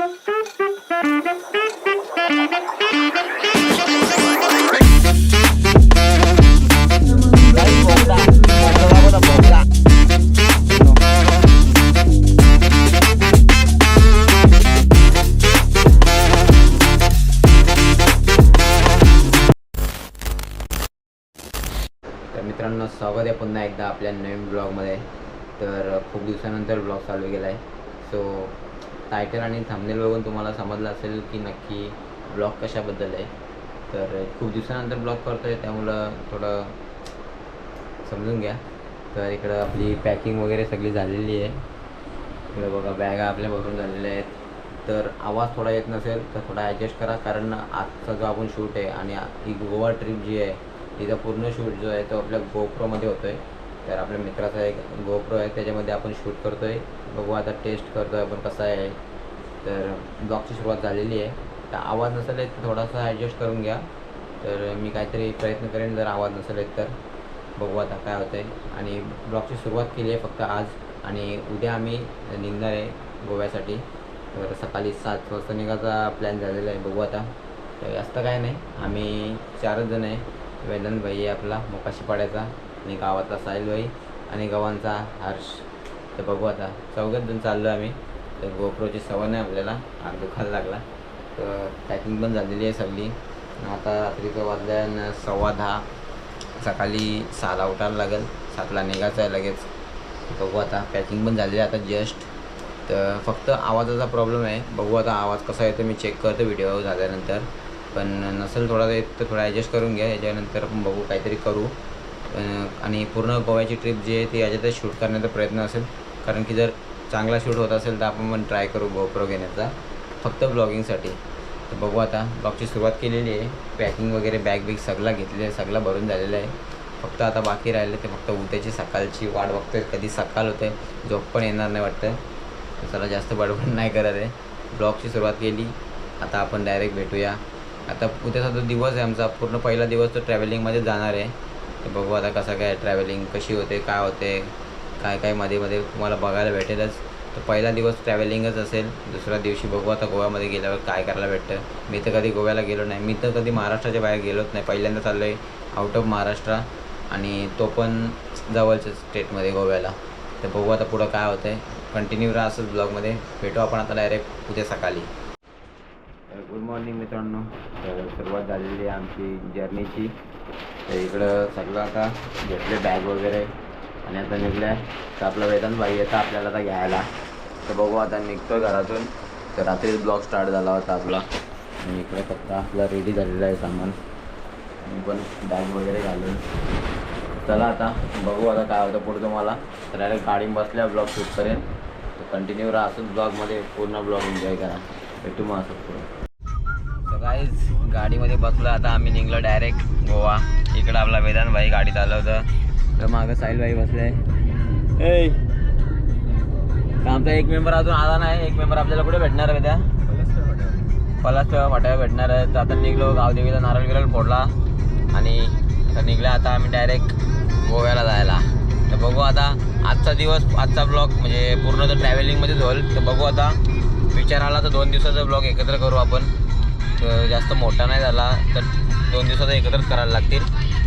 मित्रांनो, स्वागत आहे पुन्हा एकदा आपल्या नवीन ब्लॉगमध्ये. तर खूप दिवसानंतर ब्लॉग चालू केला आहे. सो टायटल आणि थंबनेल बघून तुम्हाला समजलं असेल की नक्की ब्लॉग कशाबद्दल आहे. तर खूप दिवसानंतर ब्लॉग करतो आहे, त्यामुळं थोडं समजून घ्या. तर इकडं आपली पॅकिंग वगैरे सगळी झालेली आहे. इकडं बघा, बॅगा आपल्या भरून झालेल्या आहेत. तर आवाज थोडा येत नसेल तर थोडा ॲडजस्ट करा, कारण आजचा जो आपण शूट आहे आणि ही गोवा ट्रिप जी आहे तिचा पूर्ण शूट जो आहे तो आपल्या गोप्रोमध्ये होतो आहे. तर आपल्या मित्राचा एक गोप्रो आहे, त्याच्यामध्ये आपण शूट करतो आहे. बघू आता, टेस्ट करतो आहे आपण कसा आहे. तर ब्लॉगची सुरुवात झालेली आहे. तर आवाज नसेल येत तर थोडासा ॲडजस्ट करून घ्या. तर मी काहीतरी प्रयत्न करेन जर आवाज नसेल येत तर. बघू आता काय होतं आहे. आणि ब्लॉगची सुरुवात केली आहे फक्त आज, आणि उद्या आम्ही निघणार आहे गोव्यासाठी. तर सकाळी 7 वाजता निघायचा प्लॅन झालेला आहे. बघू आता. तर जास्त काय नाही, आम्ही 4 जण आहे. वेदन भाई आहे आपला मोकाशी पाड्याचा, आणि गावातला साहिल भाई, आणि गव्हांचा हर्ष. तर बघू आता, 4 जण चाललो आम्ही. तर गोप्रोची सवय नाही आपल्याला, हात दुखायला लागला. तर पॅकिंग पण झालेली आहे सगळी. आता रात्रीचं वाजल्या 10:15. सकाळी 6ला उठायला लागेल, 7ला निघायचं आहे लगेच. बघू आता, पॅकिंग पण झालेली आहे आता जस्ट. तर फक्त आवाजाचा प्रॉब्लेम आहे. बघू आता आवाज कसा येतो मी चेक करतो व्हिडिओ झाल्यानंतर. पण नसेल थोडा येत तर थोडा ॲडजस्ट करून घ्या. याच्यानंतर आपण बघू, काहीतरी करू. आणि पूर्ण गोव्याची ट्रिप जी आहे ती याच्यातच शूट करण्याचा प्रयत्न असेल, कारण की जर चांगला शूट होत असेल तर आपण पण ट्राय करू गोप्रो घेण्याचा, फक्त ब्लॉगिंगसाठी. तर बघू आता, ब्लॉगची सुरुवात केलेली आहे. पॅकिंग वगैरे बॅग सगळं घेतलेलं आहे, सगळं भरून झालेलं आहे. फक्त आता बाकी राहिलं ते फक्त उद्याची सकाळची वाट बघतोय, कधी सकाळ होते. झोप पण येणार नाही वाटतं. तर चला, जास्त बडबड नाही करत आहे. ब्लॉगची सुरुवात केली, आता आपण डायरेक्ट भेटूया. आता उद्याचा जो दिवस आहे आमचा, पूर्ण पहिला दिवस तो ट्रॅव्हलिंगमध्ये जाणार आहे. तर बघू आता कसं काय ट्रॅव्हलिंग कशी होते, काय होते, काय काय मध्ये मध्ये तुम्हाला बघायला भेटेलच. तर पहिला दिवस ट्रॅव्हलिंगच असेल. दुसऱ्या दिवशी बघू आता गोव्यामध्ये गेल्यावर काय करायला भेटतं. मी तर कधी गोव्याला गेलो नाही, मी तर कधी महाराष्ट्राच्या बाहेर गेलोच नाही. पहिल्यांदा चाललो आहे आउट ऑफ महाराष्ट्र, आणि तो पण जवळच्या स्टेटमध्ये गोव्याला. तर बघू आता पुढं काय होतं आहे. कंटिन्यू राहा असंच ब्लॉगमध्ये. भेटू आपण आता डायरेक्ट उद्या सकाळी. गुड मॉर्निंग मित्रांनो. तर सुरुवात झालेली आहे आमची जर्नीची. तर इकडं सगळं आता घेतले बॅग वगैरे, आणि आता निघलं आहे. तर आपला वेदन भाई येतं आपल्याला आता घ्यायला. तर बघू आता निघतो घरातून. तर रात्रीच ब्लॉग स्टार्ट झाला होता आपला, आणि इकडे फक्त आपला रेडी झालेलं आहे सामान. मी पण बॅग वगैरे घालून. चला आता बघू आता काय होतं पुढचं मला. तर डायरेक्ट गाडी बसल्या ब्लॉग शूट करेन. तर कंटिन्यू राहा असंच ब्लॉगमध्ये, पूर्ण ब्लॉग एन्जॉय करा. भेटू मग असंच पुढं. तर गाईज, गाडीमध्ये बसलो आता आम्ही, निघलो डायरेक्ट गोवा. इकडं आपला वेदांत भाई गाडी चालवतं, तर मागं साहिल भाई बसले. आमचा एक मेंबर अजून आला नाही. एक मेंबर आपल्याला कुठे भेटणार आहे त्या पलास फाट्यावर भेटणार आहे. तर आता निघलो, गावदेवीला नारळ गिरळ फोडला, आणि तर निघला आता आम्ही डायरेक्ट गोव्याला जायला. तर बघू आता, आजचा दिवस, आजचा ब्लॉग म्हणजे पूर्ण तर ट्रॅव्हलिंगमध्येच होईल. तर बघू आता, विचार आला तर 2 दिवसाचा ब्लॉग एकत्र करू आपण. तर जास्त मोठा नाही झाला तर 2 दिवसाचा एकत्रच करायला लागतील.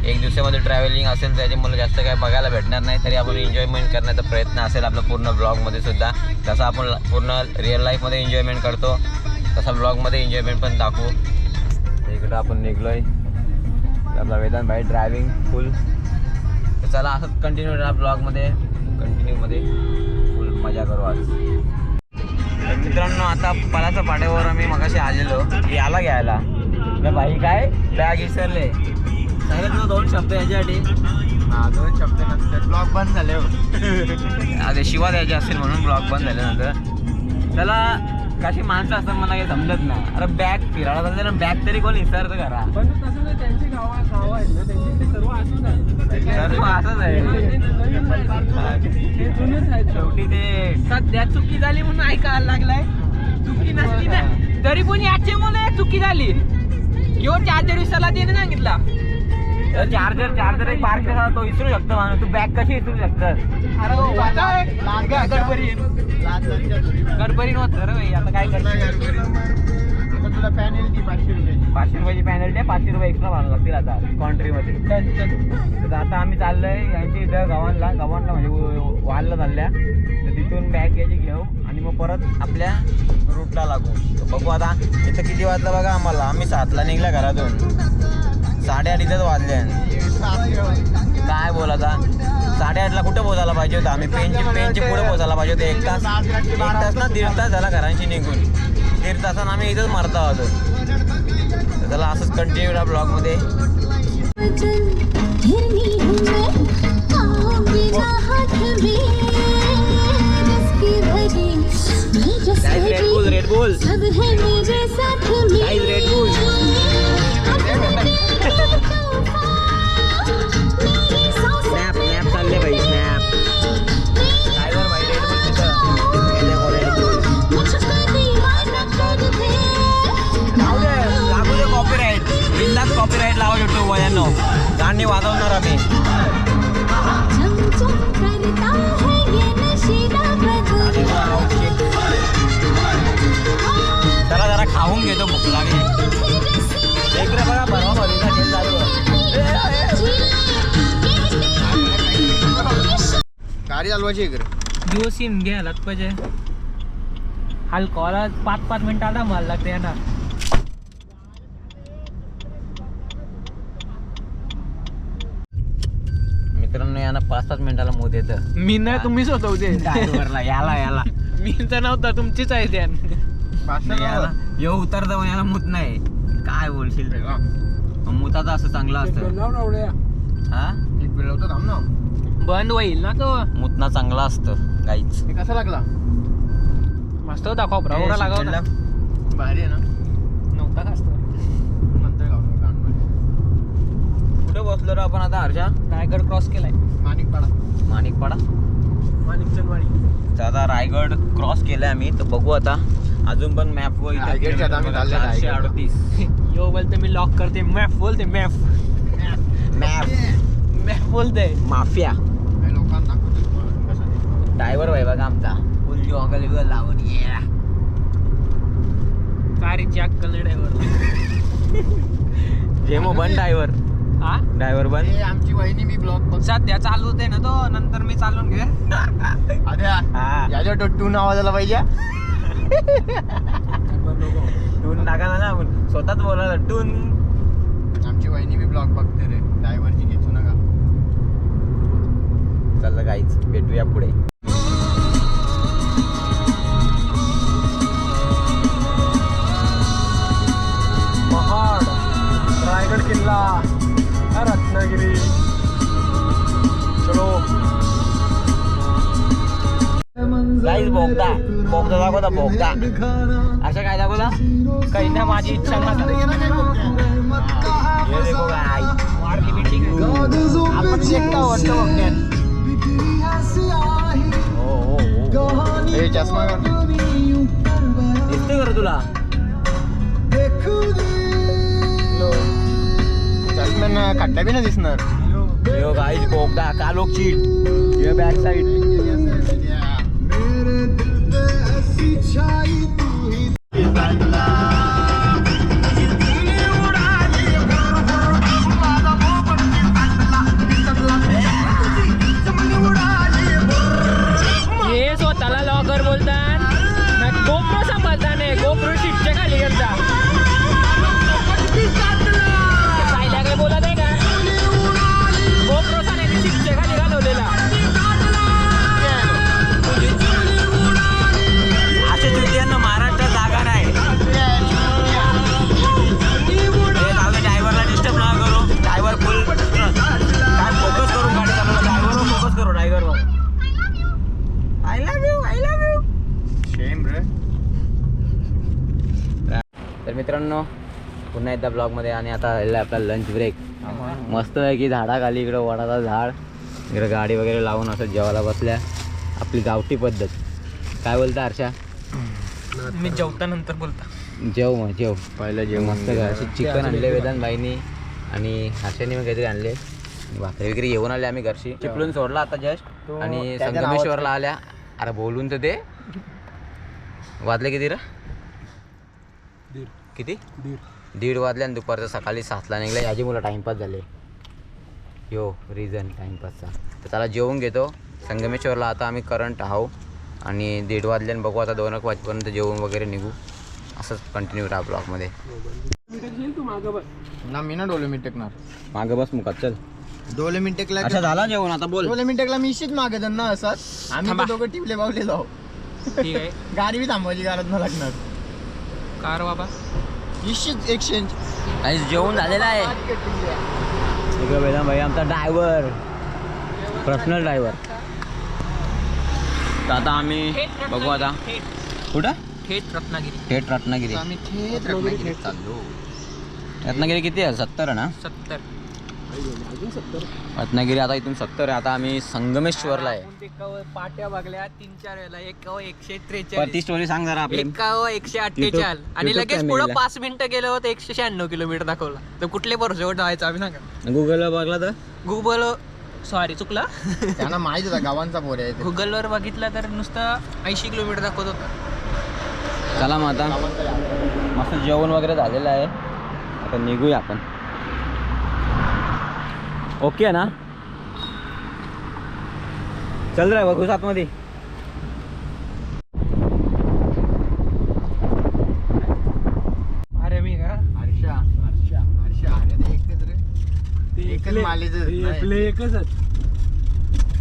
1 दिवसामध्ये ट्रॅव्हलिंग असेल त्याचे मला जास्त काय बघायला भेटणार नाही, तरी आपण एन्जॉयमेंट करण्याचा प्रयत्न असेल आपला पूर्ण ब्लॉगमध्ये सुद्धा. जसं आपण पूर्ण रिअल लाईफमध्ये एन्जॉयमेंट करतो तसा ब्लॉगमध्ये एन्जॉयमेंट पण दाखवू. तर इकडं आपण निघलो आहे. आपला वेदांत भाई ड्रायव्हिंग फुल. तर चला असंच कंटिन्यू राहा ब्लॉगमध्ये, कंटिन्यूमध्ये फुल मजा करू आज. तर मित्रांनो, आता पलाच्या पाट्यावर आम्ही मगाशी आलेलो याला घ्यायला. तर भाई काय बॅग विसरले. सांगितलं 2 शब्द याच्यासाठी. हां, 2 शब्द नंतर ब्लॉग बंद झाले. अरे शिवा द्यायचे असेल म्हणून ब्लॉग बंद झाल्यानंतर. त्याला कशी माणसं असतात मला काही समजत नाही. अरे बॅग फिरायला जाते ना, बॅग तरी कोण विसरतं घरा. पण तसं नाही, त्यांची गाव आहेत ना, त्यांची सर्व असंच आहे. सर्व असंच आहे, शेवटी ते सध्या चुकी झाली म्हणून ऐकायला लागलाय. चुकी नसती ना तरी पण याचे मला चुकी झाली. यो 4 दिवसाला त्याने सांगितला चार्जर एक पार्क केला तो विसरू शकतो माणूस. तू बॅग कशी विसरू शकतो? गडबडी नव्हतं रे भाई. आता काय करतो? तुला पॅनल ती 500 रुपयाची. 500 रुपयाची पॅनल आहे. 500 रुपये एक्स्ट्रा भरावं लागतील आता कॉन्ट्रीमध्ये. तर आता आम्ही चाललोय यांची इथं गव्हाणला म्हणजे वालला चालल्या. तर तिथून बॅग घ्यायची घेऊ आणि मग परत आपल्या रूटला लागू. बघू आता इथं किती वाजलं बघा आम्हाला. आम्ही 7ला निघल्या घरातून. 8:30 इथंच वाजले. काय बोलायचा 8:30ला कुठं पोचायला पाहिजे होतं आम्ही. पेनची पुढे पोचायला पाहिजे होतं. एक तास ना 1.5 तास झाला घरांशी निघून. 1.5 तासानं आम्ही इथंच मरता होतो. त्याला असंच कंटिन्यू राहा ब्लॉगमध्ये. रेड बुल स्नॅप चालले भाई. स्नॅप ड्रायव्हर भाई रेड बुल तिथं. लागू दे कॉपीराईट. बिंदास कॉपीराईट लावा YouTube वाल्यांनो. गाणी वाजवणार आम्ही. त्याला जरा खाऊन घेतो भूक लागली. इकडे बघा परवा भरीचा खेळ चालू गाडी चालवायची इकडे. दिवस सीन घ्यायलाच पाहिजे. हलकॉला 5-5 मिनिटाला मला लागते ना. मित्रांनो यांना 5-7 मिनिटाला मूत येतं. मी नाही तुम्हीच होतो उद्या. ड्रायव्हरला याला मी तर नव्हता तुमचीच आहे त्या. याला यो उतरता पण याला मूत नाही. काय बोलशील रे. मुताचं असं चांगलं असतं. हा एक वेळ होतं थांब ना. बंद होईल ना तो. मुतना चांगला असतं काहीच. हे कसा लागला? मस्त होता खोबरा एवढा लागला भारी आहे ना. नव्हता का असतो. नंतर कुठे बसलो रे आपण आता हर्षा? रायगड क्रॉस केलाय. माणिकपाडा. तर आता रायगड क्रॉस केलाय आम्ही. तर बघू आता अजून पण मॅप वर रायगडच्या आता आम्ही चाललोय रायगड. 438. यो बोलते मी लॉक करते. मॅप बोलते. मॅप बोलते. माफिया लोकांना दाखवतो. ड्रायव्हर भाई बघा आमचा फुल जॉगल बिगल लावून ये. कारची अक्कल नाही ड्रायव्हर. जेमो बन ड्रायव्हर. हा ड्रायव्हर बन. हे आमची वहिनी मी ब्लॉग बघ. सध्या चालू होते ना तो. नंतर मी चालून घे. याच्या टू नाव वाजायला पाहिजे. टून टाका ना आपण स्वतःच बोलायला टून. आमची वहिनी मी ब्लॉग बघते रे. ड्रायव्हरची घेतो नका. चल काहीच भेटूया पुढे. महाड रायगड किल्ला रत्नागिरी. चलो गाईज बोगदा दाखवता बोगदा. अशा काय दाखवला काही ना माझी इच्छा ना हे देखो गाय. वाढली बिल्डिंग. आपण एकटा वाटतो बघण्यात. हो हे चष्मा दिसतोय कर तुला. चष्म्यानं खड्डा बी नाही दिसणार. यो गाईज बोगदा कालोख चीट. ये बॅक साइड. हे स्वतःला लॉकर बोलतात. गोप्रो सांभाळता नाही. गोप्रो सीटच्या खाली गेलता. सायला काय बोलत आहे का? गोप्रो साल्याने सीटच्या खाली घालवलेला. असे तृतीयांना महाराष्ट्रात जागा नाही. ड्रायव्हरला डिस्टर्ब ना करू. ड्रायव्हर फुल काय फोकस करून गाडी चालवलं. ड्रायव्हरवर फोकस करू. ड्रायव्हरवर आय लव्ह यू. शेम रे. तर मित्रांनो पुन्हा एकदा ब्लॉगमध्ये. आणि आता आलेला आपला लंच ब्रेक. मस्त आहे की झाडाखाली इकडं वडाचं झाड. इकडे गाडी वगैरे लावून असं जेवायला बसल्या. आपली गावठी पद्धत. काय बोलता हर्षा? मी जेवता नंतर बोलता. जेव मग जेव. पहिलं जेव मस्त काय चिकन आणले वेदांत बाईनी. आणि हर्षाने मी काहीतरी आणले भाकरी वगैरे येऊन आले आम्ही घरशी. चिपळूण सोडला आता जस्ट आणि संगमेश्वरला आल्या. अरे बोलून तर ते वाजले किती रे? किती? 1:30 वाजले आणि दुपारचं सकाळी 7ला निघले. याची मुलं टाइमपास झाले. यो रिझन टाइमपासचा. तर त्याला जेवून घेतो. संगमेश्वरला आता आम्ही करंट आहो आणि 1:30 वाजल्यानं बघू आता 2 वाजेपर्यंत जेवून वगैरे निघू. असंच कंटिन्यू राहा ब्लॉगमध्ये. ना मी ना डोलोमीट टेकणार. मागं बस मुखात चल. डोलोमीट टेकला. अच्छा झाला जेवण आता बोल. डोलोमीट टेकला मी इशीच मागे ना असत. आम्ही तर दोघं टिपले बावले जाऊ. ठीक आहे. गाडी बी थांबवायची गरज न लागणार. कार बाबा इशीच एक्सचेंज. काही जेवण झालेलं आहे. इकडे वेदा भाई आमचा ड्रायव्हर, पर्सनल ड्रायव्हर. तर आता आम्ही बघू आता कुठं थेट रत्नागिरी. थेट रत्नागिरी. आम्ही थेट रत्नागिरीत चाललो. रत्नागिरी किती आहे? 70 ना? 70. रत्नागिरी आता इथून 70 आहे. आता आम्ही संगमेश्वरला आहे. पाट्या बघल्या 3-4 वेळेला. एक 143, पण ती स्टोरी सांग जरा आपली. 148 आणि YouTube लगेच family पुढं ला. 5 मिनिटं गेलं होतं 196 किलोमीटर दाखवला. तर कुठले भरोश्यावर जायचं आम्ही सांगा. गुगलला बघला तर गुगल सॉरी चुकला. त्यांना माहित होता गावांचा पोर आहे ते. गुगलवर बघितलं तर नुसतं 80 किलोमीटर दाखवत होतं. चला मग आता मस्त जेवण वगैरे झालेलं आहे. आता निघूया आपण. ओके आहे ना? चल रे बघू आतमध्ये. अरे मी का हर्षा अरे ते एकच रे. ते एकच मालेचं नाही.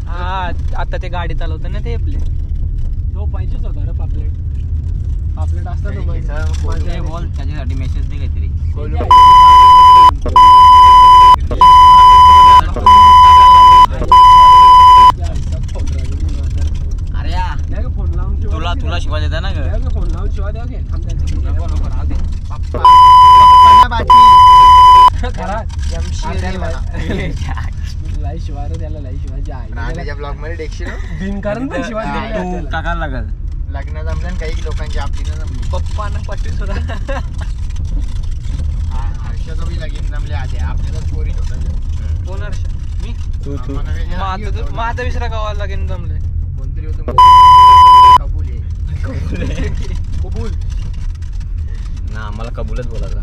हा आता ते गाडी चालवतं ना ते आपले. तो पाहिजेच होता रे पापलेट. पापलेट असतात काही किस्सा बोल बोल त्याच्यासाठी मेसेज दे काहीतरी. अरे या फोन लावून तुला शिवा देता ना ग. फोन लावून शिवाय द्या घे. लाई शिवाय त्याला लाई शिवायची आहे. ब्लॉग मध्ये डेक्षील बिनकारण पण शिवाय तू टाकायला लागल. लग्न जमलं काही लोकांची आपली न जमली. पप्पा पट्टी सुद्धा. हर्षाचं बी लगीन जमले आधी आपल्यालाच पोरी होता. कोण हर्ष? मी तू माझा विसरा गावाला लागेल जमले. कोणतरी होतं कबूल आहे. कबूल ना आम्हाला कबूलच बोलायचा.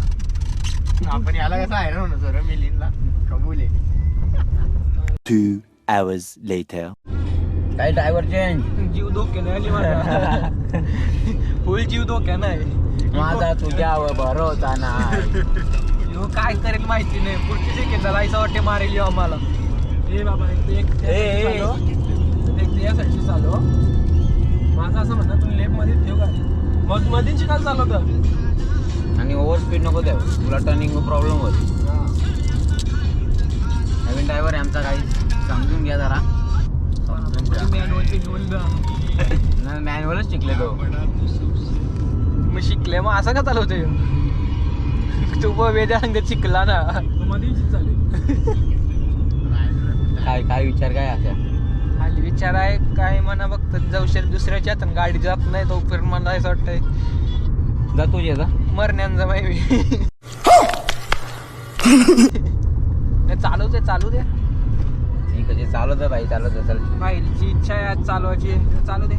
आपण याला कसं आहे ना सर मिलिंदला कबूल आहे. 2 hours later. काय ड्रायव्हर चेंज. जीव धोक्या नाही माझा. फुल जीव धोक्या नाही माझा तुझ्यावर भरोसा नाही. ह्यो काय करेल माहिती नाही. पुढची सेकंदाला असं वाटते मारेल ह्यो आम्हाला. ए बाबा एक यासाठी चालू. माझं असं म्हणणं तुम्ही लेफ्ट मध्ये ठेव गाडी. मग मध्ये शिकायला चालवतं आणि ओव्हर स्पीड नको द्याव. तुला टर्निंग प्रॉब्लेम होत. नवीन ड्रायव्हर आहे आमचा. काही समजून घ्या जरा. मॅन्युअलच शिकले तो. मग शिकले मग असं का चालवतोय? तू वेद्या सांगत शिकला ना. काय काय विचार काय अशा खाली विचार आहे काय म्हणा बघत जाऊ शकत दुसऱ्याच्या हातात गाडी जात नाही तो फिर मला असं वाटतंय जा तुझे जा मरण्यांचा माहिती. चालू दे ठीक आहे चालवत आहे भाई चालवत आहे. चल बाईची इच्छा आहे आज चालवायची. चालू दे.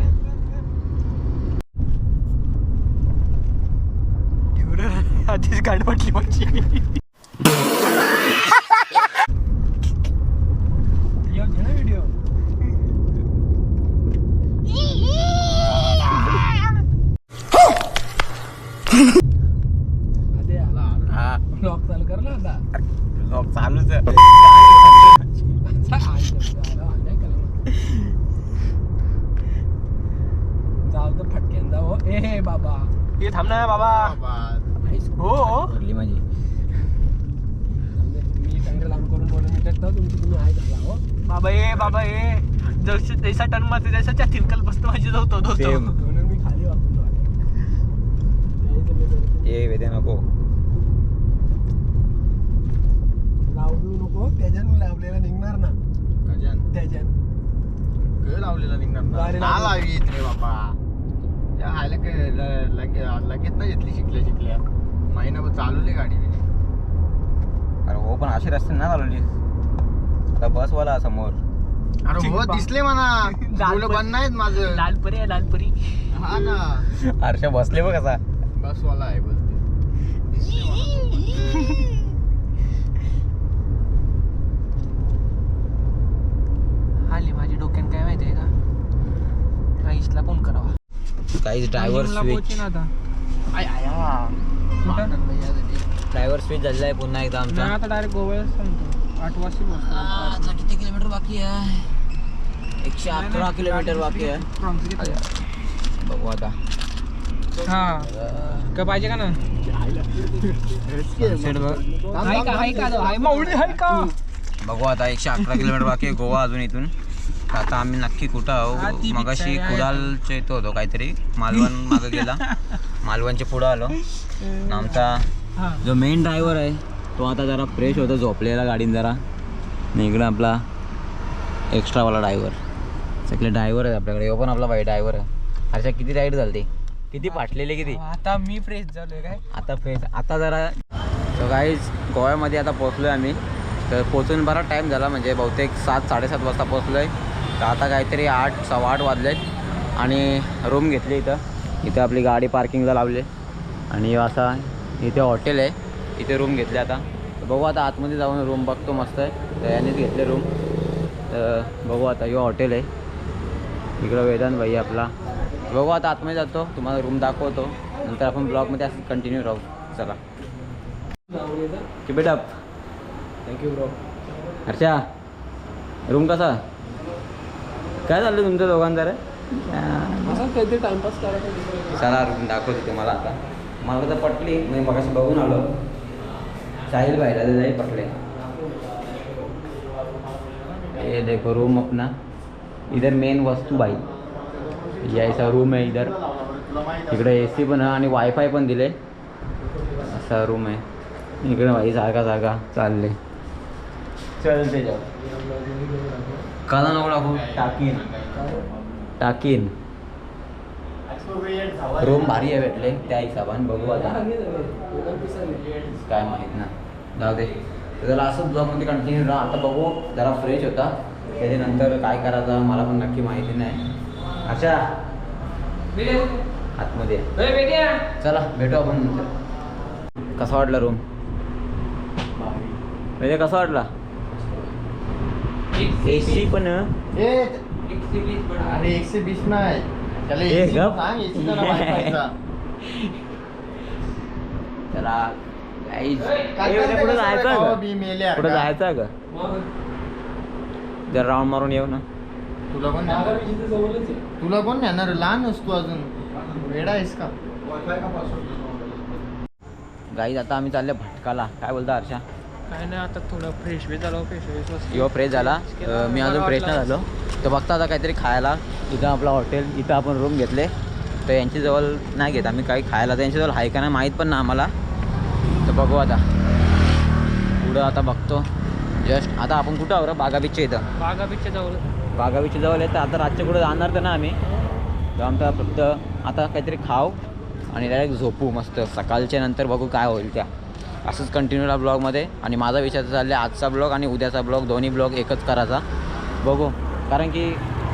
आधीच गाडी पटली माझी. व्हिडिओ हा ब्लॉग चालू कर ना आता. ब्लॉग चालूच आहे. जाऊ तर फटक्यान जाऊ. ए बाबा हे थांब ना बाबा. हो पडली माझी. मी चांगलं लांब करून बोलून मी टाकतो तुमची तुम्ही आहे झाला. हो बाबा ए जसे जैसा टन मध्ये जैसा त्या तिरकल बसतो माझी जाऊ म्हणून मी खाली वापरून ये वेदे नको लावू नको. त्याच्यानं लावलेला निघणार ना. त्याच्यानं लावलेला निघणार गाडी ना लावीत रे बाबा. त्या आयला लगेच ना घेतली शिकल्या महिनाभर चालवली गाडी. अरे हो हो पण अशी रस्ते ना चालवली आता बसवाला समोर. अरे हो दिसले म्हणा मुलं बंद नाहीत माझं. लालपरी आहे लालपरी. हा ना हर्षा बसले बघ कसा. बसवाला आहे बोलते. आली माझी डोक्यात काय माहितीये का राईसला फोन करावा. काहीच ड्रायव्हर स्विच ड्रायव्हर स्विच झालेला आहे पुन्हा एकदा आमचा. आता डायरेक्ट गोव्याला सांगतो 8 वाजता. आता किती किलोमीटर बाकी आहे? 111 किलोमीटर बाकी आहे. बघू आता. हा का पाहिजे का ना? Sunset बघ. हाय का हाय का हाय माऊली हाय का? बघू आता 111 किलोमीटर बाकी आहे गोवा अजून इथून. तर आता आम्ही नक्की कुठं आहो? मगाशी कुडालच्या इथं होतो काहीतरी. मालवण मागं गेला. मालवणच्या पुढं आलो. आणि आमचा जो मेन ड्रायव्हर आहे तो आता जरा फ्रेश होतो झोपलेला गाडीन जरा. आणि इकडं आपला एक्स्ट्रावाला ड्रायव्हर. सगळे ड्रायव्हर आहे आपल्याकडे. हो पण आपला बाई ड्रायव्हर आहे. अशा किती राईड झालते किती पाठलेले किती. आता मी फ्रेश झालोय काय आता फ्रेश आता जरा. तर काहीच गोव्यामध्ये आता पोचलो आहे आम्ही. तर पोचून बराच टाईम झाला म्हणजे बहुतेक 7-7:30 वाजता पोचलो आहे. तर आता काहीतरी 8, 8:15 वाजले आहेत. आणि रूम घेतली इथं आपली गाडी पार्किंगला लावली. आणि असा इथे हॉटेल आहे इथे रूम घेतले आता. तर बघू आता आतमध्ये जाऊन रूम बघतो मस्त आहे. तर यानेच घेतले रूम. तर बघू आता यो हॉटेल आहे. इकडं वेदांत भाई आपला. बघू आता आतमध्ये जातो तुम्हाला रूम दाखवतो. नंतर आपण ब्लॉगमध्ये असं कंटिन्यू राहू. चला keep it up. Thank you bro. Harsha room कसा काय झालं तुमच्या दोघांचं रे? असं काहीतरी टाइमपास करायचा. चला रूम दाखवतो तुम्हाला आता. मला तर पटली मी मगाशी बघून आलो. साहिल भाईला नाही पटले. ये देखो रूम अपना. इधर मेन वस्तू भाई ये ऐसा रूम आहे इधर. इकडे AC पण आहे आणि वायफाय पण दिले. असा रूम आहे. इकडे भाई सारखा चालले. चलते जाऊ. काला नको टाकू. टाकीन रूम भारी आहे भेटले त्या हिशोबाने. बघू आता काय माहीत ना. जाऊ दे. तर त्याला असंच ब्लॉगमध्ये कंटिन्यू राहा. आता बघू जरा फ्रेश होता त्याच्यानंतर काय करायचं मला पण नक्की माहिती नाही. अच्छा आतमध्ये चला भेटू आपण नंतर. कसा वाटला रूम म्हणजे कसा वाटला? AC पण अरे 120 नाही त्याला ए, AC गप. सांग, AC जरा वाढवायचा. त्याला काय कुठं जायचं खावा का? बी मेल्या कुठं का? जायचं का? जर राऊंड मारून येऊ ना. तुला कोण नेणार लहान असतो अजून वेडा आहेस का? गाईज आता आम्ही चालले भटकाला. काय बोलता हर्षा? काय नाही आता थोडं फ्रेश बी झालो. किंवा फ्रेश झाला. मी अजून फ्रेश नाही झालो. तर बघता आता काहीतरी खायला. इथं आपला हॉटेल इथं आपण रूम घेतले. तर यांच्याजवळ नाही घेत आम्ही काही खायला. त्यांच्याजवळ आहे का नाही माहीत पण ना आम्हाला. तर बघू आता पुढं आता बघतो. जस्ट आता आपण कुठं आहो? बागा बीचच्या इथं. बागा बीचच्या जवळ. बागा बीचच्या जवळ आहे. तर आता रातच्या कुठं जाणार तर ना आम्ही. तर आमचा फक्त आता काहीतरी खाऊ आणि डायरेक्ट झोपू मस्त. सकाळच्या नंतर बघू काय होईल त्या. असंच कंटिन्यू राहा ब्लॉगमध्ये. आणि माझा विचार चालला आहे आजचा ब्लॉग आणि उद्याचा ब्लॉग दोन्ही ब्लॉग एकच करायचा. बघू कारण की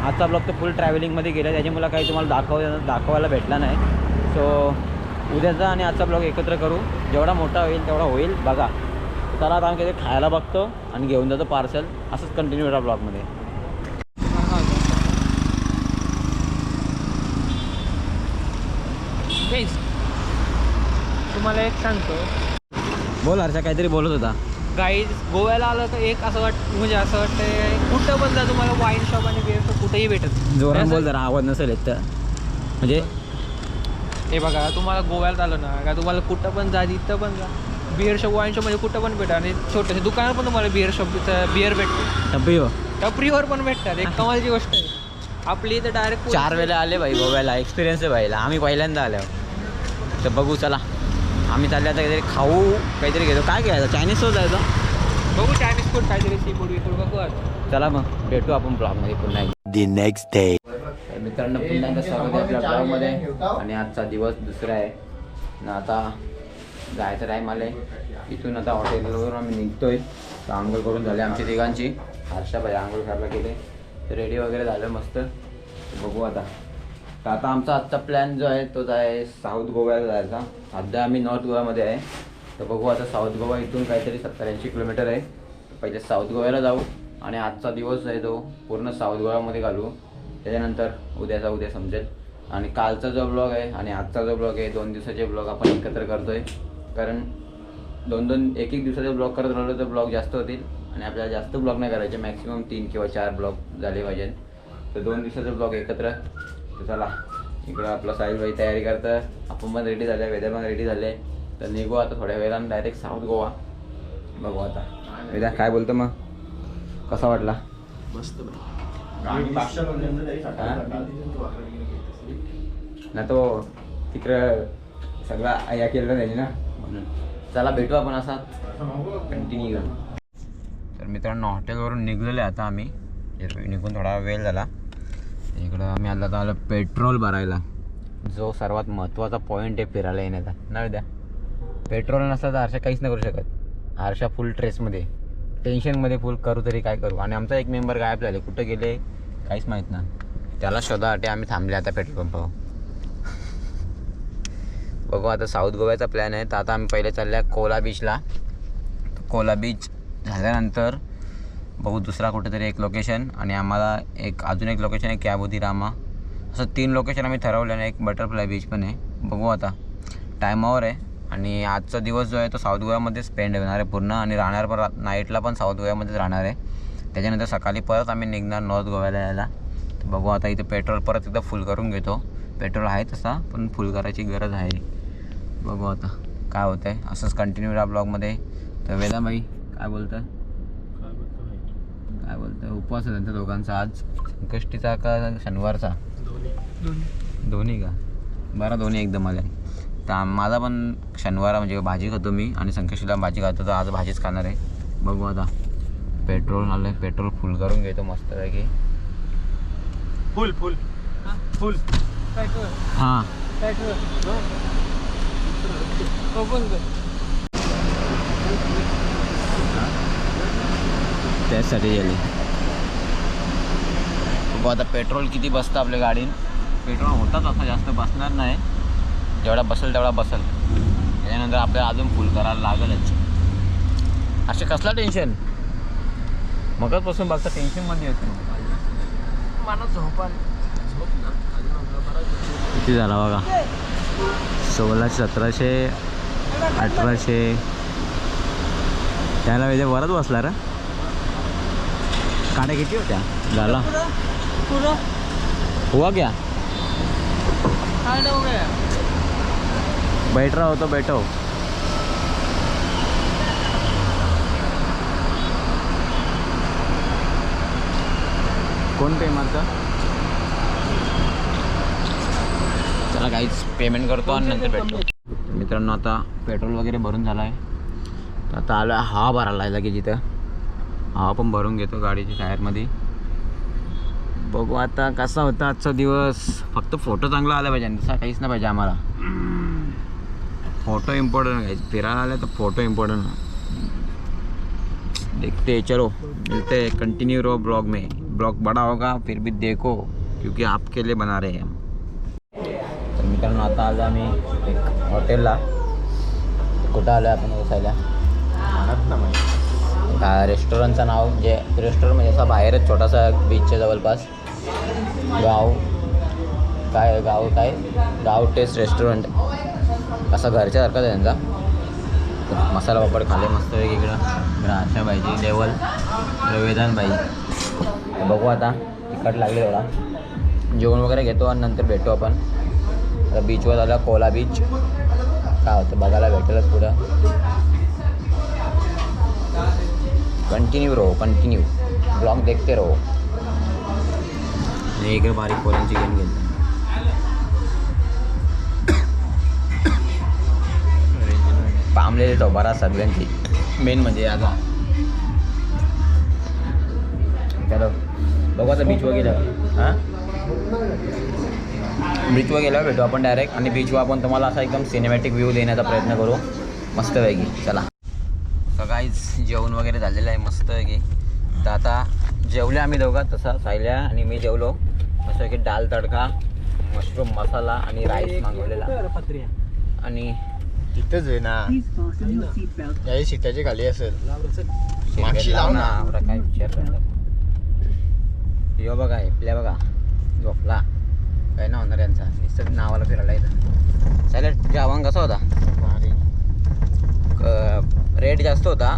आजचा ब्लॉग तर फुल ट्रॅव्हलिंगमध्ये गेला त्याच्यामुळे काही तुम्हाला दाखवायला भेटला नाही. सो उद्याचा आणि आजचा ब्लॉग एकत्र करू. जेवढा मोठा होईल तेवढा होईल बघा. चला आता आम्ही काहीतरी खायला बघतो आणि घेऊन जातो पार्सल. असंच कंटिन्यू राहा ब्लॉगमध्ये. तुम्हाला एक सांगतो. बोल हर्षा काहीतरी बोलत होता. गाईज गोव्याला आलं तर एक असं म्हणजे असं वाटतंय कुठं पण जा तुम्हाला वाईन शॉप आणि बिअर शॉप कुठेही भेटत. जोरात बोल जरा आवाज नसेल येत तर. म्हणजे हे बघा तुम्हाला गोव्याला आलं ना का तुम्हाला कुठं पण जा तिथं पण जा बिअर शॉप वाईन शॉप म्हणजे कुठं पण भेटा. आणि छोटेसे दुकानात पण तुम्हाला बिअर शॉप बिअर भेटते. टप्पी हो टपरीवर पण भेटतात. एक कमालची गोष्ट आहे. आपली इथं डायरेक्ट 4 वेळेला आले भाई गोव्याला. एक्सपिरियन्स आहे भाईला. आम्ही पहिल्यांदा आल्यावर. तर बघू चला आम्ही चालले आता काहीतरी खाऊ काहीतरी घेतो. काय घ्यायचं? चायनीज सोबत जायचं. बघू चायनीज फूड काहीतरी सी फूड विफूड बघू आज. चला मग भेटू आपण ब्लॉगमध्ये पुन्हा एकदा. The next day. मित्रांनो पुन्हा एकदा स्वागत आहे आपल्या ब्लॉगमध्ये. आणि आजचा दिवस दुसरा आहे ना. आता जायचं टाईम आलं आहे. इथून आता हॉटेलवरून आम्ही निघतोय. तर आंघोळ करून झाले आमची तिघांची. हर्षा पाहिजे आंघोळ करायला गेले, तर रेडी वगैरे झालं मस्त. तर बघू आता. तर आता आमचा आजचा प्लॅन जो आहे तो आहे साऊथ गोव्याला जायचा. सध्या आम्ही नॉर्थ गोव्यामध्ये आहे. तर बघू आता साऊथ गोवा इथून काहीतरी 70-80 किलोमीटर आहे. पहिले साऊथ गोव्याला जाऊ आणि आजचा दिवस आहे तो पूर्ण साऊथ गोव्यामध्ये घालू. त्याच्यानंतर उद्या समजेल. आणि कालचा जो ब्लॉग आहे आणि आजचा जो ब्लॉग आहे 2 दिवसाचे ब्लॉग आपण एकत्र करतोय. कारण 2-2 एक दिवसाचे ब्लॉग करत राहिलो तर ब्लॉग जास्त होतील आणि आपल्याला जास्त ब्लॉग नाही करायचे. मॅक्सिमम 3 किंवा 4 ब्लॉग झाले पाहिजे. तर 2 दिवसाचे ब्लॉग एकत्र. तर चला इकडं आपला साहिल भाई तयारी करतं, आपण पण रेडी झाले, वेदर पण रेडी झाले. तर निघू आता थोड्या वेळानं डायरेक्ट साऊथ गोवा. बघू आता. वेदा काय बोलतो मग, कसा वाटला? मस्त ना तो तिकडं सगळा या केलं त्यांनी ना, म्हणून. चला भेटू आपण असा कंटिन्यू. तर मित्रांनो हॉटेलवरून निघलेले आता आम्ही. निघून थोडा वेळ झाला. इकडं आम्ही आता आलो पेट्रोल भरायला, जो सर्वात महत्त्वाचा पॉईंट आहे फिरायला येण्याचा ना. उद्या पेट्रोल नसलं तर हर्षा काहीच नाही करू शकत. हर्षा फुल ट्रेसमध्ये, टेन्शनमध्ये फुल करू तरी काय करू. आणि आमचा एक मेंबर गायब झाले, कुठं गेले काहीच माहीत नाही. त्याला शोधासाठी आम्ही थांबले आता पेट्रोल पंपावर. बघू आता साऊथ गोव्याचा प्लॅन आहे. तर आता आम्ही पहिले चालले कोला बीचला. कोला बीच झाल्यानंतर बघू दुसरा कुठेतरी एक लोकेशन, आणि आम्हाला अजून एक लोकेशन आहे कॅबोदीरामा. असं 3 लोकेशन आम्ही ठरवलं आहे. एक बटरफ्लाय बीच पण आहे. बघू आता टायमावर आहे. आणि आजचा दिवस जो आहे तो साऊथ गोव्यामध्ये स्पेंड होणार आहे पूर्ण, आणि राहणार पण नाईटला पण साऊथ गोव्यामध्येच राहणार आहे. त्याच्यानंतर सकाळी परत आम्ही निघणार नॉर्थ गोव्याला यायला. तर बघू आता इथे पेट्रोल परत एकदा फुल करून घेतो. पेट्रोल आहे तसा पण फुल करायची गरज आहे. बघू आता काय होतं आहे. असंच कंटिन्यू राहा ब्लॉगमध्ये. तर वेदा भाई काय बोलतं उपवास आहे त्यांच्या दोघांचा आज, संकष्टीचा का शनिवारचा? दोन्ही का? बरं दोन्ही एकदम आले. तर माझा पण शनिवार म्हणजे भाजी खातो मी, आणि संकष्टीला भाजी खातो, तर आज भाजीच खाणार आहे. बघू आता. पेट्रोल आलं आहे, पेट्रोल फुल करून घेतो मस्त पैकी. फुल हां त्याचसाठी गेली. बघू आता पेट्रोल किती बसतं आपल्या गाडीत. पेट्रोल होताच असं जास्त बसणार नाही, जेवढा बसेल तेवढा बसेल. त्याच्यानंतर आपल्याला अजून फुल करायला लागेलच. असे कसला टेन्शन मगचपासून बघता टेन्शनमध्ये येतो. मला झोप किती झाला बघा, 1600, 1700, 1800. त्याला वेळेच्या वरच बसला रे. काड्या किती होत्या? झाला हुआ क्या? बैठ रहा हो तो बैठो. कोण पेमेंटचा? चला काहीच पेमेंट करतो आणि नंतर भेटतो. मित्रांनो आता पेट्रोल वगैरे भरून झाला आहे. तर आता आलो हवा भरायला लगेच जिथं. हवा पण भरून घेतो गाडीच्या टायरमध्ये. बघू आता कसा होता आजचा दिवस. फक्त फोटो चांगला आला पाहिजे, तसा काहीच नाही पाहिजे आम्हाला. फोटो इम्पॉर्टंट आहे. फिरायला आले तर फोटो इम्पॉर्टंट. देखते चलो मिलते कंटिन्यू रहो ब्लॉग में. ब्लॉग बड़ा होगा फिर भी देखो, क्योंकि आपके लिए बना रहे हैं हम. तर मित्रांनो आता आलो आम्ही एक हॉटेलला. कुठं आलो आहे आपण बसायला? रेस्टॉरंटचं नाव जे रेस्टॉरंट म्हणजे असा बाहेरच छोटासा बीचच्या जवळपास गाव टेस्ट रेस्टॉरंट. असा घरच्यासारखाच आहे त्यांचा. मसाला पापड खाले मस्त वेगळीकडं. हर्षा बाईची लेवल वेदांत बाई. बघू आता तिखट लागले थोडा. जेवण वगैरे घेतो आणि नंतर भेटू आपण. आता बीचवर आला कोला बीच. काय होतं बघायला भेटेलच पुढं. कंटिन्यू रहो, कंटिन्यू ब्लॉग देखते रहो. एक बारीक पोरांची गेम घेतली. पामलेले तो बरा सगळ्यांची मेन म्हणजे आता. चलो बघू आता बीचवर गेल्यावर. हां बीचवर गेल्यावर भेटू आपण डायरेक्ट. आणि बीचवर आपण तुम्हाला असा एकदम सिनेमॅटिक व्ह्यू देण्याचा प्रयत्न करू. मस्तपैकी. चला तर गाईज जेवण वगैरे झालेलं आहे मस्तपैकी. तर आता जेवले आम्ही दोघं, तसा सायल्या आणि मी जेवलो मस्तपैकी. डाल तडका, मशरूम मसाला आणि राईस मागवलेला. आणि तिथंच आहे ना, या सीटाची खाली असेल. मागशी लाव ना. काय विचार करणार. यो बघा आपल्या बघा झोपला. काय ना होणार यांचा, नुसतं नावाला फिरायला येतं. सायल्या जेवण कसा होता? रेट जास्त होता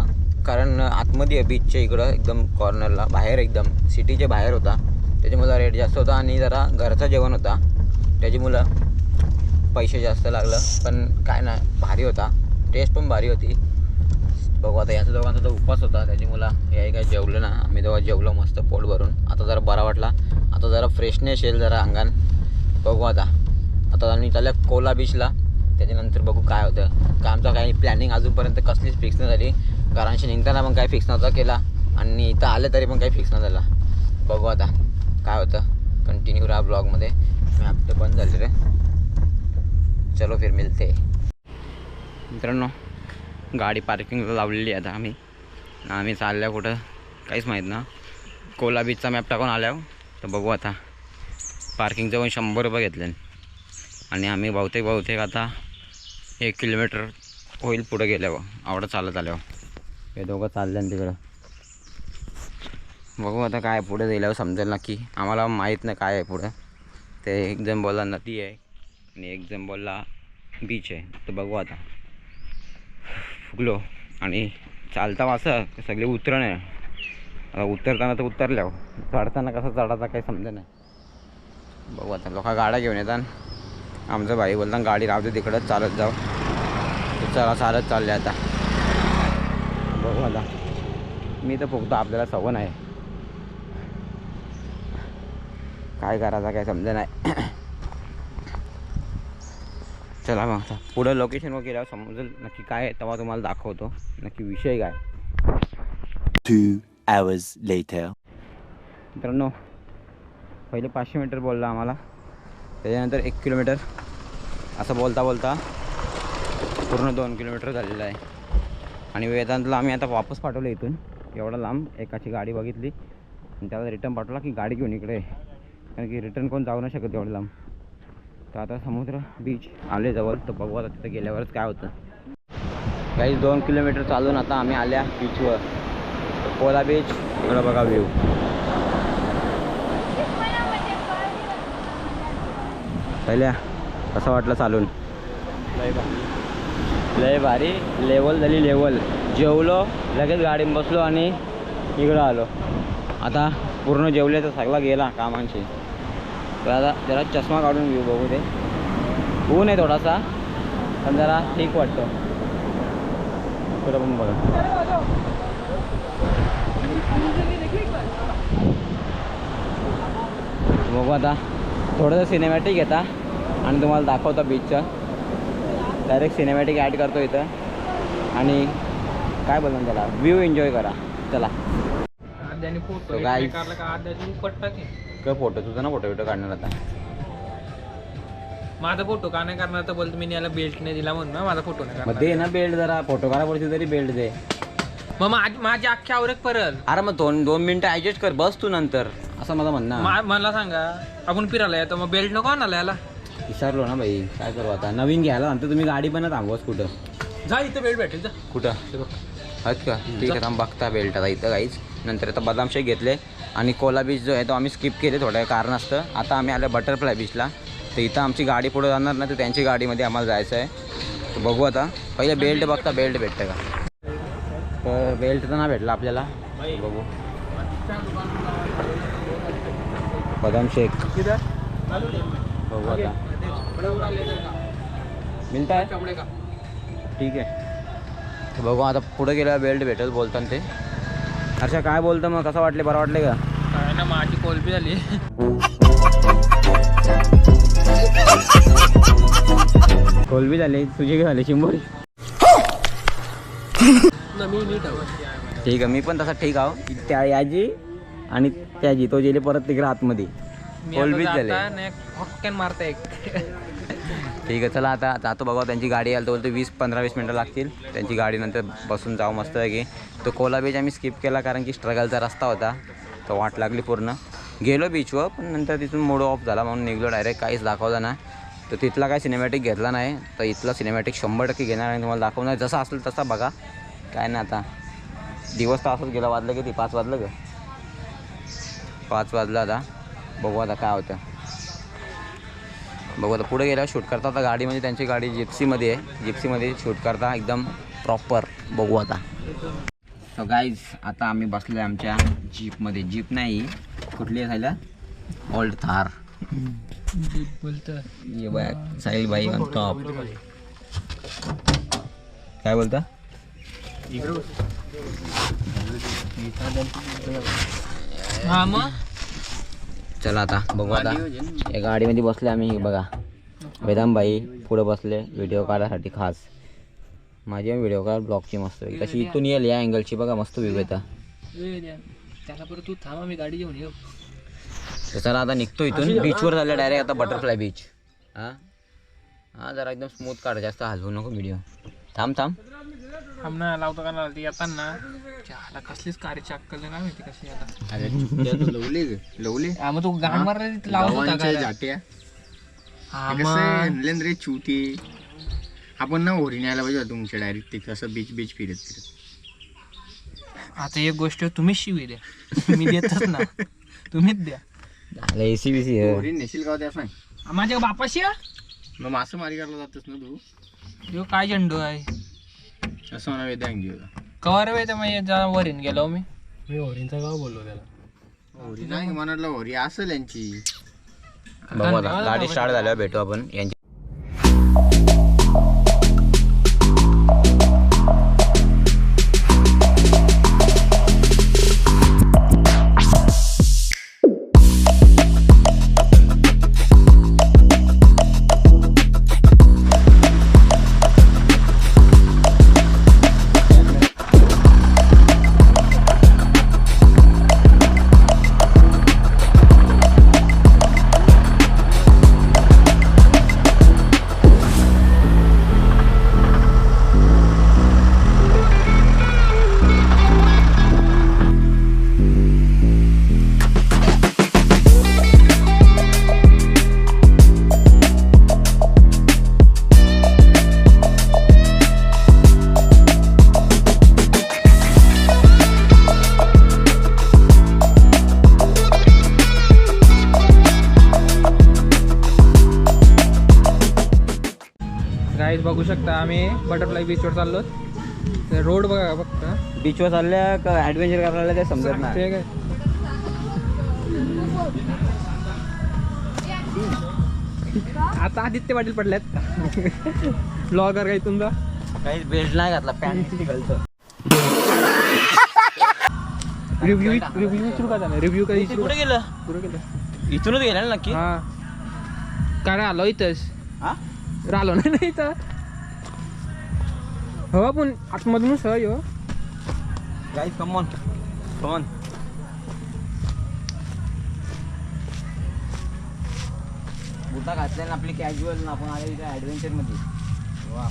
कारण आतमध्ये बीचच्या इकडं एकदम कॉर्नरला बाहेर, एकदम सिटीच्या बाहेर होता, त्याच्यामुळं रेट जास्त होता. आणि जरा घरचं जेवण होता त्याच्यामुळं पैसे जास्त लागलं. पण काय ना, भारी होता, टेस्ट पण भारी होती. बघू आता यांचा दोघांचा तर उपवास होता त्याच्यामुळं हे काय जेवलं ना. आम्ही दोघं जेवलो मस्त पोट भरून. आता जरा बरा वाटला, आता जरा फ्रेशनेस येईल जरा अंगान. बघू आता आम्ही चालल्या कोला बीचला. त्याच्यानंतर बघू काय होतं. का आमचं काही प्लॅनिंग अजूनपर्यंत कसलीच फिक्स नाही झाली. घरांशी निघताना पण काही फिक्स नव्हता केला आणि इथं आले तरी पण काही फिक्स नाही झाला. बघू आता काय होतं. कंटिन्यू राहा ब्लॉगमध्ये. मी हप्ते बंद झाले रे. चलो फिर मिळते. मित्रांनो गाडी पार्किंगला लावलेली आहे आता आम्ही चालल्या कुठं काहीच माहीत ना. कोला बीचचा मॅप टाकून आल्यावर तर बघू आता. पार्किंगचं पण 100 रुपये घेतले आणि आम्ही बहुतेक आता 1 किलोमीटर होईल पुढं गेल्यावर, आवडं चालत आल्यावर. हे दोघं चालले तिकडं. बघू आता काय पुढे गेल्यावर समजेल नक्की. आम्हाला माहीत नाही काय आहे पुढं. ते एक जण बोलला नदी आहे आणि एक जण बोलला बीच आहे. तर बघू आता. फुगलो आणि चालता असं सगळे उतरण आहे. आता उतरताना तर उतरल्यावर, चढताना कसं चढायचा काही समजे नाही. बघू आता. लोक गाड्या घेऊन येतात. आमचं भाई बोलतात गाडी राहते तिकडंच, चालत जाऊ. तर चला चालत चालले आता. बघू आता. मी तर फुगतो, आपल्याला सवय नाही. काय करायचं काय समजे नाही. चला मग आता पुढं लोकेशनवर गेल्यावर समजेल नक्की काय आहे, तेव्हा तुम्हाला दाखवतो नक्की विषय काय. 2 hours later. मित्रांनो पहिले 500 मीटर बोलला आम्हाला, त्याच्यानंतर 1 किलोमीटर, असं बोलता बोलता पूर्ण 2 किलोमीटर झालेलं आहे. आणि वेदांतला आम्ही आता वापस पाठवलं इथून एवढा लांब. एकाची गाडी बघितली आणि त्याला रिटर्न पाठवला की गाडी घेऊन इकडे, कारण की रिटर्न कोण जाऊ नाही शकत एवढं लांब. तर आता समुद्र बीच आले जवळ. तर बघू आता तिथं गेल्यावरच काय होतं. काही 2 किलोमीटर चालून आता आम्ही आल्या बीचवर. Cola beach. इकडं बघा व्ह्यू. पहिल्या कसं वाटलं चालून? लय भारी. लेवल झाली लेवल. जेवलो लगेच गाडीत बसलो आणि इकडं आलो. आता पूर्ण जेवले तर सगळा गेला कामांशी. तर आता जरा चष्मा काढून घेऊ. बघू ते ऊन आहे थोडासा पण जरा ठीक वाटतं. इकडं पण बघा. बघू आता थोडंसं सिनेमॅटिक येता आणि तुम्हाला दाखवता बीचचं. डायरेक्ट सिनेमॅटिक ॲड करतो इथं आणि काय बोलणार त्याला, व्ह्यू एन्जॉय करा. चला. फोटो काय फोटो तुझा ना, फोटो काढणार आता. माझा फोटो का नाही करणार तर बोलतो मी याला बेल्ट नाही दिला म्हणून ना माझा फोटो नाही मग करणार. दे ना बेल्ट. जरा फोटो काढा पडते तरी बेल्ट दे. मग माझी अख्खी आवरेक परल. अरे मग 2 मिनिटं ॲडजस्ट कर, बस तू नंतर, असं माझं म्हणणं. मला सांगा आपण फिरायला येतो मग बेल्ट नको आणायला याला. विसरलो ना भाई, काय करू आता. नवीन घ्यायला नंतर तुम्ही गाडी पण थांबवस कुठं. जा इथं बेल्ट भेटेल जा. कुठं आहेत का? ठीक आहे थांब बघता बेल्ट आता इथं काहीच. नंतर आता बदाम शेक घेतले आणि कोला बीच जो आहे तो आम्ही स्किप केले थोड्या कारण असतं. आता आम्ही आलो बटरफ्लाय बीचला. तर इथं आमची गाडी पुढे जाणार ना, तर त्यांची गाडीमध्ये आम्हाला जायचं आहे. तर बघू आता. पहिले बेल्ट बघता बेल्ट भेटतं का. तर बेल्ट तर नाही भेटला आपल्याला. बघू. बदाम शेक बघू आता. मिळतं आहे ठीक आहे. तर बघू आता पुढे गेल्यावर बेल्ट भेटेल बोलताना ते. अच्छा काय बोलतं मग, कसं वाटले, बरं वाटले का? काय ना माझी कोलबी झाली. कोलबी झाली तुझी, काय झाली चिंबोरी? ठीक आहे मी पण तसा ठीक आहो. त्या याची आणि त्याची तो गेले परत तिकडे आतमध्ये. कोलबीच झाले. हॉकॅन मारता एक ठीक आहे, चला आता जातो बघा. त्यांची गाडी यायला तर बोलतो 20-15-20 मिनटं लागतील. त्यांची गाडी नंतर बसून जाऊ मस्त आहे की. तो कोला बीच आम्ही स्किप केला कारण की स्ट्रगलचा रस्ता होता, तो वाट लागली पूर्ण. गेलो बीचवर पण नंतर तिथून मूड ऑफ झाला म्हणून निघलो डायरेक्ट. काहीच दाखवलं ना, तर तिथला काही सिनेमॅटिक घेतला नाही. तर इथला सिनेमॅटिक 100% घेणार आणि तुम्हाला दाखवणार. जसा असेल तसा बघा. काय नाही आता दिवस तर असंच गेला. वाजलं किती? 5 वाजलं का? 5 वाजलं. आता बघू आता काय होतं. बघू आता पुढे गेल्यावर शूट करता. आता गाडी म्हणजे त्यांची गाडी जिप्सीमध्ये आहे. जिप्सीमध्ये शूट करता एकदम प्रॉपर. बघू आता. सो गाईज आता आम्ही बसलो आहे आमच्या जीपमध्ये. जीप नाही, कुठली आहे सायला? ओल्ड थार. बोलतं ये बाय साहिल भाई ऑन टॉप. काय बोलता? हां मग चला आता बघू. आता या गाडीमध्ये बसले आम्ही. बघा वेदाम भाई पुढे बसले व्हिडिओ काढायसाठी खास. माझी व्हिडिओ काढ ब्लॉगची मस्त कशी इथून येईल या अँगलची. बघा मस्त व्ह्यू येतं. त्याला परत तू थांबा, मी गाडी घेऊन येऊ. तर चला आता निघतो इथून. बीचवर झालं डायरेक्ट आता बटरफ्लाय बीच. हां हां जरा एकदम स्मूथ काढ, जास्त हलवू नको व्हिडिओ. थांब ना लावतो का ती येताना चहाला कसलीच कार्याची अक्कल नाही माहिती कशी आता. लवले हा मग तू गाण मारला तिथे लावत होता का? जाट्या हा मग रे चुती. आपण ना ओरी न्यायला पाहिजे तुमच्या डायरेक्ट ते कसं बीच फिरत. आता एक गोष्ट तुम्हीच शिवी द्या, मी देतच ना, तुम्हीच द्या. AC BC ओरी नेशील का त्या सांग. माझ्या बापाशी या. मग मासे मारी करायला जातोस ना तू. ह्यो काय झेंडू आहे असं म्हणा वेद्यांग घेऊ. कवर वे तर वरीन गेलो मी. ओरीचा गाव बोललो त्याला. ओरी नाही म्हणाला ओरी असेल यांची. बघू आता गाडी स्टार्ट झाल्यावर भेटू आपण यांची. गाईज बघू शकता आम्ही बटरफ्लाय बीचवर चाललो. रोड बघा फक्त. बीचवर चालल्या का ॲडव्हेंचर करायला ते समजत नाही. ते काय आता आदित्य पाटील पडल्यात ब्लॉगर काही तुमचा. काही बेल्ट नाही घातला, पॅन्ट घालतं. रिव्ह्यू विचारू का झालं? रिव्ह्यू काही कुठे गेलं? कुठे गेलं? इथूनच गेला ना नक्की. हा काय आलो इथंच. हा राहिलो नाही इथं. हो पण आतमधूनच हो. गाईज कम ऑन बुटा घातल्या ना आपली कॅज्युअल ना. आपण आले इथे ॲडव्हेंचर मध्ये. वा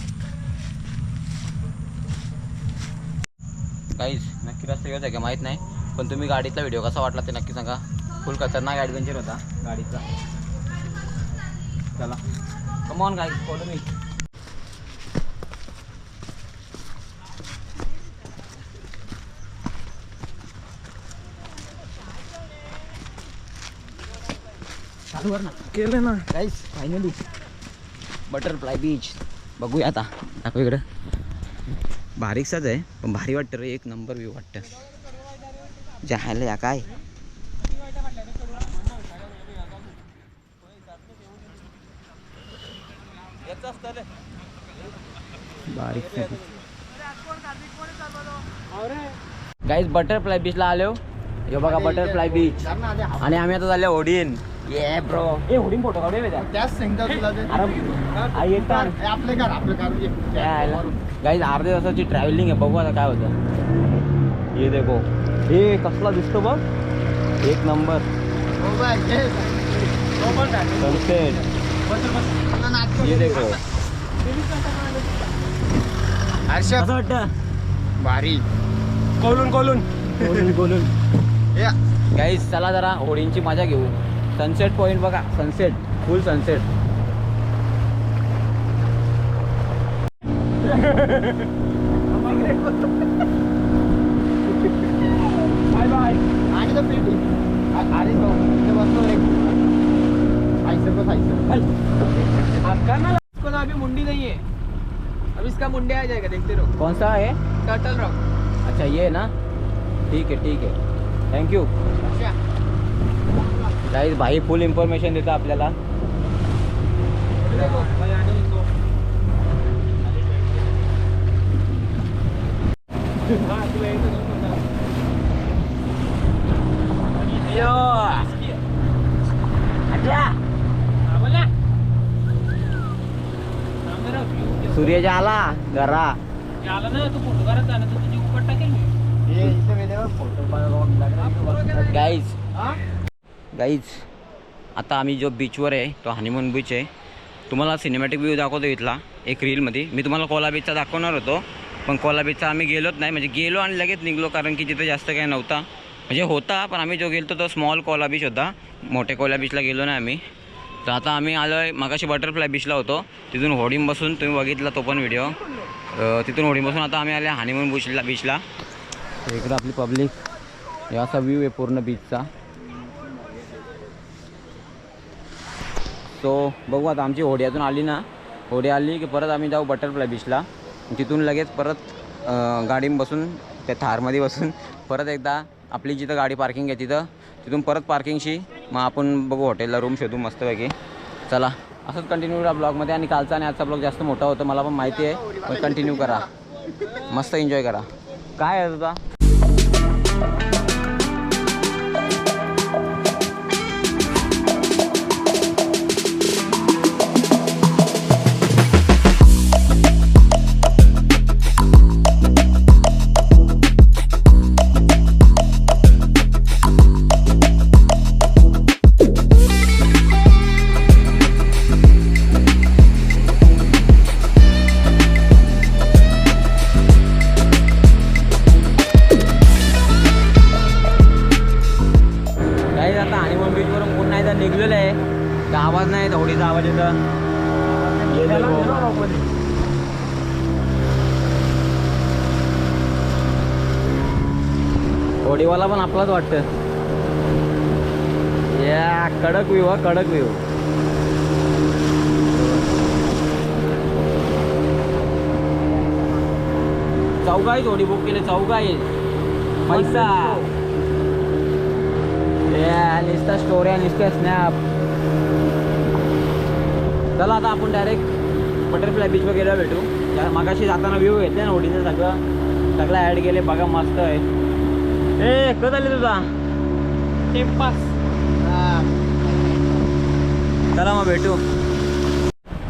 गाईज नक्की रस्ता येत आहे का माहीत नाही, पण तुम्ही गाडीतला व्हिडिओ कसा वाटला ते नक्की सांगा. फुल खतरनाक ॲडव्हेंचर होता गाडीचा. चला come on guys follow me. चालू ना केलं ना. Guys finally butterfly beach. बघूया आता दाखव इकडं. बारीकसाच आहे पण भारी वाटतं रे. एक नंबर व्ह्यू वाटतं. जायला या काय बारीक. गाईज बटरफ्लाय बीचला आलो. हे बघा बटरफ्लाय बीच. आणि आम्ही आता झाले ओडीन. ये ब्रो ए ओडीन फोटो काढूया बेटा. त्याच सांगता तुला ते. आई येतात आपले कार गाईज अर्ध्या तासाची ट्रॅव्हलिंग आहे. बघू आता काय होतं. ये देखो हे कसला दिसतो बघ. एक नंबर सनसेट. ये देखो हर्षद असं वाटतं भारी या गाईज चला जरा होळींची मजा घेऊ. सनसेट पॉईंट बघा, sunset full sunset. Bye bye. आणि तो पेटी अरे भाऊ इथे बसलो रे इसको ना अभी मुंडी नहीं है, अब इसका मुंडे आ जाएगा, देखते रहो. कौन सा है? Turtle rock. अच्छा ये है ना, ठीक है थँक्यू. गाईज भाई फुल इन्फॉर्मेशन देतं आपल्याला. सूर्य आला घरा. आला ना तू फोटो करत जा ना, तू तुझी उपट टाकेल मी. ये इथे वेळेवर फोटो गाईज आता आम्ही जो बीचवर आहे तो हनीमून बीच आहे. तुम्हाला सिनेमॅटिक व्ह्यू दाखवतो इथला एक रीलमध्ये. मी तुम्हाला कोला बीचचा दाखवणार होतो, पण कोला बीचचा आम्ही गेलोच नाही. म्हणजे गेलो आणि लगेच निघलो, कारण की तिथे जास्त काही नव्हता. म्हणजे होता, पण आम्ही जो गेलो तो स्मॉल कोला बीच होता. मोठ्या कोला बीचला गेलो नाही आम्ही. तर आता आम्ही आलो आहे, मगाशी बटरफ्लाय बीचला होतो, तिथून होडीम बसून तुम्ही बघितला तो पण व्हिडिओ. तिथून होडीम बसून आता आम्ही आले हनीमून बीचला. इकडं आपली पब्लिक, हे असा व्ह्यू आहे पूर्ण बीचचा. सो बघू आता आमची होडी अजून आली ना, होडी आली की परत आम्ही जाऊ बटरफ्लाय बीचला. तिथून लगेच परत गाडीत बसून त्या थारमध्ये बसून परत एकदा आपली जिथं गाडी पार्किंग आहे तिथून परत पार्किंगशी मग आपण बघू हॉटेलला रूम शोधू मस्तपैकी. चला असंच कंटिन्यू करा ब्लॉगमध्ये. आणि कालचा आणि आजचा ब्लॉग जास्त मोठा होता मला पण माहिती आहे, पण कंटिन्यू करा, मस्त एन्जॉय करा. काय आहे तुझा? निघलेलं आहे, तर आवाज नाही, होडीचा आवाज येतं. होडीवाला पण आपलाच वाटतं. या कडक व्ह्यू हा, कडक व्ह्यू. चौघा होडी बुक केले, चौघा पैसा. निस्ता स्टोऱ्या निसत्या स्नॅप. चला आता आपण डायरेक्ट बटरफ्लाय बीचवर गेल्यावर भेटू. मागाशी जाताना व्ह्यू घेतले ना होडीचं, सगळं ॲड केले बघा, मस्त आहे. ए कधी आली तुझा टेम्पास. चला मग भेटू.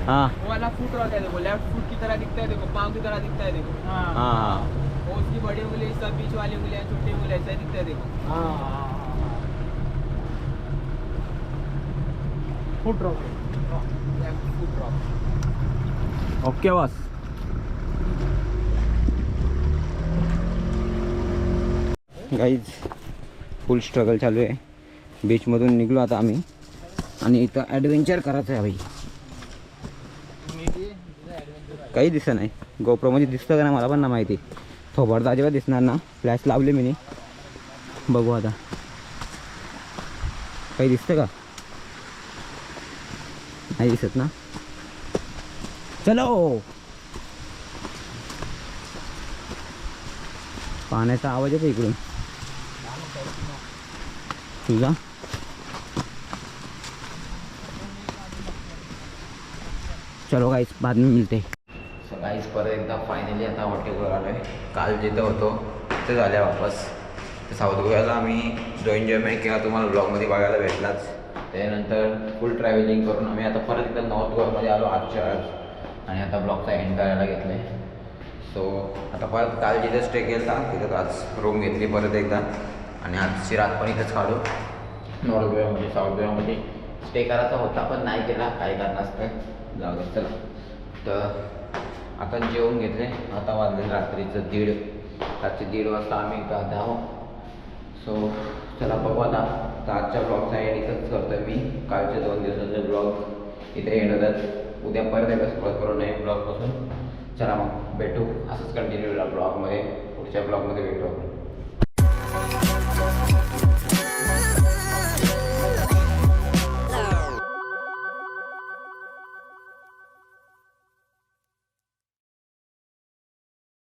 हाँ वाला फुट रॉक है, देखो लेफ्ट फुट की तरह दिखता है, देखो पाँव की तरह दिखता है, देखो. हाँ और उसकी बड़ी उंगली, सब बीच वाली उंगलियां, छोटी उंगली ऐसा दिखता है, देखो. Foot rock left foot rock. Okay बस. गाईज फुल स्ट्रगल चालू आहे. बीचमधून निघलो आता आम्ही, आणि इथं ॲडव्हेंचर करायचं आहे भाई. काही दिसत नाही, गोप्रोमध्ये दिसतं का नाही मला पण ना माहिती. थोबडतं अजिबात दिसणार ना, फ्लॅश लावले मी. बघू आता काही दिसतं का, नाही दिसत ना. चलो. पाण्याचा आवाज येतो इकडून तुझा. चलो गाईस बाद में मिलते. सो गाईस परत एकदा फायनली आता हॉटेलवर आलो आहे. काल जिथं होतो तिथे झाल्या वापस. तर साऊथ गोव्याला आम्ही जो एन्जॉयमेंट केला तुम्हाला ब्लॉगमध्ये बघायला भेटलाच. त्यानंतर फुल ट्रॅव्हलिंग करून आम्ही आता परत एकदा नॉर्थ गोव्यामध्ये आलो आजच्या आज, आणि आता ब्लॉगचा एंड करायला घेतला आहे. सो आता परत काल जिथे स्टे केला तिथं आज रूम घेतली परत एकदा, आणि आजची रात पण इथंच काढू नॉर्थ गोव्यामध्ये. साऊथ गोव्यामध्ये स्टे करायचा होता पण नाही केला काही कारणास्तव. जाऊ दे चला. तर आता जेवून घेतले. आता वाजले रात्रीचं 1:30 वाजता आम्ही इथं आता आहोत. सो चला बघू आता. तर आजच्या ब्लॉगचा एंड इथंच करतोय मी. कालचे 2 दिवसाचे ब्लॉग इथे एंड होतात. उद्या परत एकदा सुरुवात करू नये ब्लॉगपासून. चला मग भेटू असंच कंटिन्यू ब्लॉगमध्ये. पुढच्या ब्लॉगमध्ये भेटू आपण.